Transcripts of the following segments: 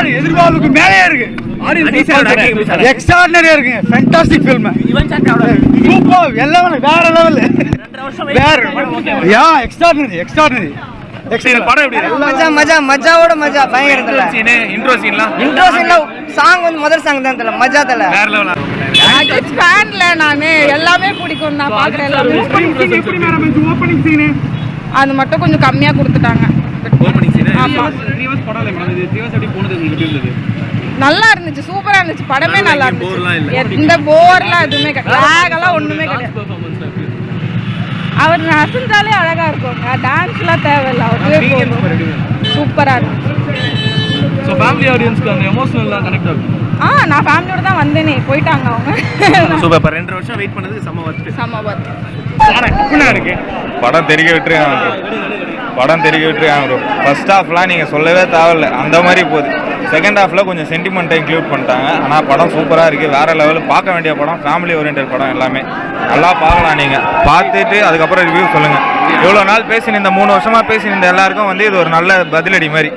Super, எதிர்பார்ப்புக்கு மேலேயே இருக்கு. எக்ஸ்ட்ராடினரியா இருக்குங்க. Fantastic film. சூப்பர், எல்லாமே வேற லெவல். வேற யா எக்ஸ்ட்ராடினரி. படம் எப்படி இருக்கு? மஜா மஜா மஜாவோட மஜா பயங்கர. இன்ட்ரோ சீன்ல சாங் வந்து முதல் சாங் தான் தெரியல, மஜா தெரியல. வேற லெவலா அஜித் ஃபேன்ல நானு எல்லாமே பிடிக்கும் தான் பாக்குறேன். எல்லாமே ஓப்பனிங் சீன் அது மட்டும் கொஞ்சம் கம்மியா கொடுத்துட்டாங்க. ஓப்பனிங் சீன் ஆமா, நல்லா இருந்துச்சு, சூப்பரா இருந்துச்சு. படமே நல்லா இருந்துச்சு. எந்த போர்லாம் எதுவுமே கிடையாது, ஒண்ணுமே கிடையாது. அவர் நசந்தாலே அழகா இருக்குங்க. டான்ஸ்லாம் தேவையில்லை, அவருவே சூப்பரா இருக்கு. சோ ஃபேமிலி ஆடியன்ஸ்க்கு அந்த எமோஷனலா கனெக்ட் ஆகும். நான் ஃபேமிலியோட தான் வந்தேனே, போயிட்டாங்க அவங்க. சூப்பர். 2 வருஷம் வெயிட் பண்ணதுக்கு செம்ம வர்த். எப்படின்னா இருக்கு படம் தெரிய விட்டுருக்காங்க ப்ரோ. ஃபர்ஸ்ட் ஹாஃப்லாம் நீங்கள் சொல்லவே தேவையில்லை, அந்த மாதிரி போகுது. செகண்ட் ஹாஃபில் கொஞ்சம் சென்டிமெண்ட்டை இன்க்ளூட் பண்ணிட்டாங்க. ஆனால் படம் சூப்பராக இருக்குது, வேறு லெவலில் பார்க்க வேண்டிய படம். ஃபேமிலி ஓரியன்டட் படம், எல்லாமே நல்லா பார்க்கலாம். நீங்கள் பார்த்துட்டு அதுக்கப்புறம் ரிவ்யூ சொல்லுங்கள். இவ்வளோ நாள் பேசின இந்த 3 வருஷமாக பேசின இந்த எல்லாருக்கும் வந்து இது ஒரு நல்ல பதிலடி மாதிரி.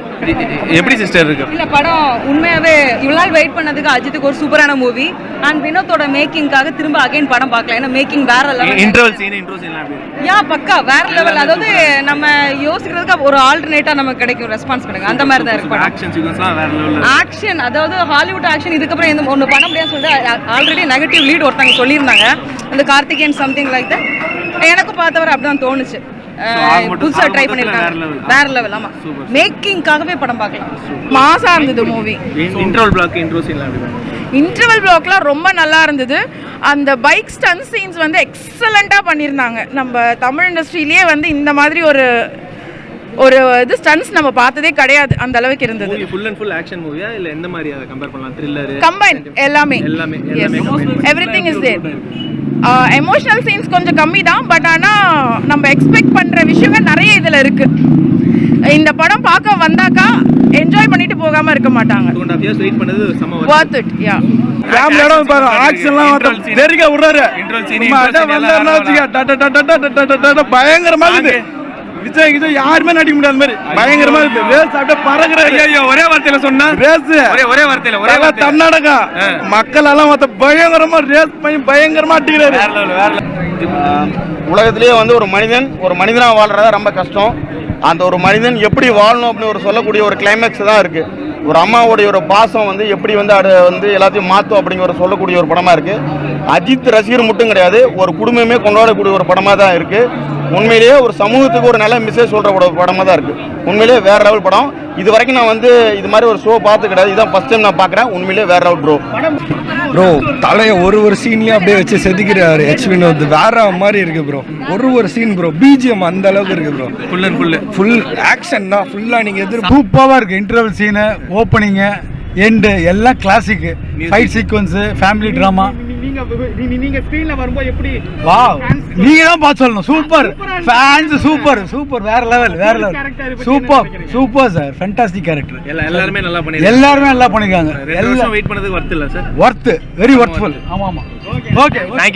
எப்படி சிஸ்டர் இருக்கு? இல்ல படம் உண்மையாவே இவ்வளவு நாள் வெயிட் பண்ணதுக்கு அஜித்துக்கு ஒரு சூப்பரான மூவி. அண்ட் வினோத்தோட மேக்கிங்காக திரும்ப அகைன் படம் பார்க்கலாம். ஏன்னா மேக்கிங் வேற லெவல். இன்ட்ரோ சீன்லாம் யா பக்கா வேற லெவல். அதாவது நம்ம யோசிக்கிறதுக்கு ஒரு ஆல்டர்னேட்டா நமக்கு கிடைக்கும், ரெஸ்பான்ஸ் பண்ணுங்க. அந்த மாதிரி தான் இருக்கு படம். ஆக்ஷன் சீக்வென்ஸ்லாம் வேற லெவல்ல. ஆக்ஷன் அதாவது ஹாலிவுட் ஆக்ஷன் இதுக்கப்புறம் எந்த ஒன்று பண்ண முடியாதுன்னு சொல்லிட்டு ஆல்ரெடி நெகட்டிவ் லீட் ஒருத்தங்க சொல்லியிருந்தாங்க, இந்த கார்த்திகேயன் சம்திங் லைக் தட். எனக்கும் பார்த்தவரை அப்படிதான் தோணுச்சு. புதுசா ட்ரை பண்ணிருக்காங்க, வேற லெவல். ஆமா, மேக்கிங்காகவே படம் பார்க்கலாம். மாசா இருந்தது மூவி. இன்ட்ரோல் பிளாக், இன்ட்ரோ சீன்லாம் எப்படி? இன்டர்வல் பிளாக்லாம் ரொம்ப நல்லா இருந்தது. அந்த பைக் ஸ்டன் சீன்ஸ் வந்து எக்ஸலண்டா பண்ணியிருந்தாங்க. நம்ம தமிழ் இண்டஸ்ட்ரியிலேயே வந்து இந்த மாதிரி ஒரு இது ஸ்டன்ஸ் நம்ம பார்த்ததே கிடையாது, அந்த அளவுக்கு இருந்தது. ஃபுல் அண்ட் ஃபுல் ஆக்ஷன் மூவியா இல்ல எந்த மாதிரி அதை கம்பேர் பண்ணலாம்? த்ரில்லர் கம்பைன் எல்லாமே everything is there. Emotional scenes கொஞ்சம் கம்மி தான், பட் ஆனால் நம்ம எக்ஸ்பெக்ட் பண்ணுற விஷயங்கள் நிறைய இதில் இருக்கு. இந்த படம் பார்க்க வந்தாக்கா என்ஜாய் பண்ணிட்டு போகாம இருக்க மாட்டாங்க. 2.5 years வெயிட் பண்ணது செம worth it. யா ஃபேமிலியோட பாருங்க, ஆக்ஷன்லாம் தெரிக்க விடுறாரு. இன்ட்ரோல் சீன் பயங்கரமா இருக்கு. விஜய் யாருமே நடிக்க முடியாத மாதிரி பயங்கரமா இருக்கு. ரேஸ் அப்படியே பறக்குறாரு. ஐயோ, ஒரே வார்த்தையில சொன்னா ரேஸ் ஒரே வார்த்தையில கர்நாடகா மக்கள் எல்லாம் பயங்கரமா ரேஸ் பண்ணி பயங்கரமா அடிக்கிறாரு. உலகத்திலேயே வந்து ஒரு மனிதனா வாழ்றதா ரொம்ப கஷ்டம். அந்த ஒரு மனிதன் எப்படி வாழணும் அப்படின்னு சொல்லக்கூடிய ஒரு கிளைமேக்ஸ் தான் இருக்கு. ஒரு அம்மாவுடைய ஒரு பாசம் வந்து எப்படி வந்து அது வந்து எல்லாத்தையும் மாற்றும் அப்படிங்கிற சொல்லக்கூடிய ஒரு படமா இருக்கு. அஜித் ரசிகர் மட்டும் கிடையாது, ஒரு குடும்பமே கொண்டாடக்கூடிய ஒரு படமா தான் இருக்கு. உண்மையிலேயே ஒரு சமூகத்துக்கு ஒரு நல்ல மெசேஜ் சொல்ற ஒரு படமா தான் இருக்கு. உண்மையிலேயே வேற லெவல் படம். இது வரைக்கும் நான் வந்து இது மாதிரி ஒரு ஷோ பார்த்து கிடையாது, இதான் ஃபர்ஸ்ட் டைம் நான் பார்க்குறேன். உண்மையிலேயே வேற லெவல் ப்ரோ. தலையை ஒரு சீன்லயே அப்படியே வச்சு செதுக்கிறாரு எச் வினோத். வேற மாதிரி இருக்கு ப்ரோ. ஒரு சீன் ப்ரோ. பிஜிஎம் அந்த அளவுக்கு இருக்கு ப்ரோ. ஃபுல் ஆக்ஷன் தான் ஃபுல்லா. நீங்க சூப்பராக இருக்கு. இன்டர்வல் சீனு, ஓப்பனிங், எண்டு எல்லாம் classic. Fight sequence, family drama. நீங்க ஸ்கிரீன்ல வரும்போது எப்படி வாவ், நீங்க தான் பார்த்து சொல்லணும். சூப்பர் ஃபேன்ஸ், சூப்பர் வேற level. Super sir, fantastic character. எல்லாருமே நல்லா பண்ணிருக்காங்க. எல்லாரும் வெயிட் பண்ணதுக்கு வர்த் இல்ல சார்? வர்த், வெரி வர்த்ஃபுல். ஆமா. Okay, thank you.